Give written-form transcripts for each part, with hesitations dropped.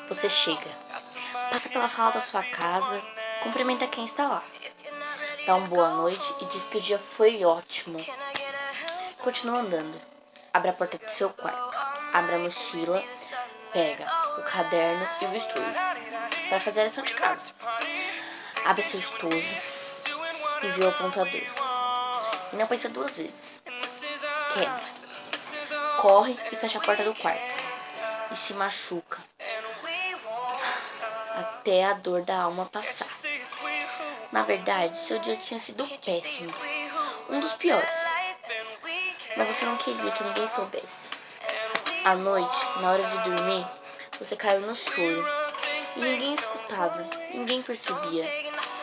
Você chega, passa pela sala da sua casa, cumprimenta quem está lá, dá uma boa noite e diz que o dia foi ótimo. Continua andando, abre a porta do seu quarto, abre a mochila, pega o caderno e o estojo para fazer a lição de casa. Abre seu estojo e vê o apontador. E não pensa duas vezes. Quebra. Corre e fecha a porta do quarto. E se machuca até a dor da alma passar. Na verdade, seu dia tinha sido péssimo. Um dos piores. Mas você não queria que ninguém soubesse. À noite, na hora de dormir, você caiu no choro. E ninguém escutava, ninguém percebia.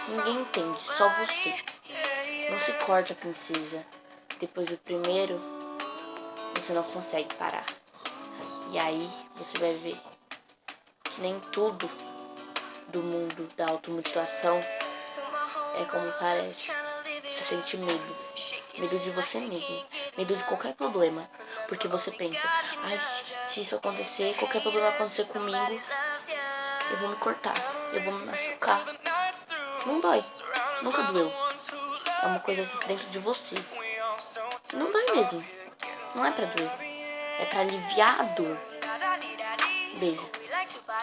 Ninguém entende, só você. Não se corta, princesa. Depois do primeiro, você não consegue parar. E aí, você vai ver que nem tudo do mundo da automutilação é como parece. Você sente medo. Medo de você mesmo. Medo de qualquer problema. Porque você pensa, ai, se isso acontecer, qualquer problema acontecer comigo, eu vou me cortar, eu vou me machucar. Não dói. Nunca doeu. É uma coisa dentro de você. Não dói mesmo. Não é pra doer. É pra aliviar a dor. Beijo.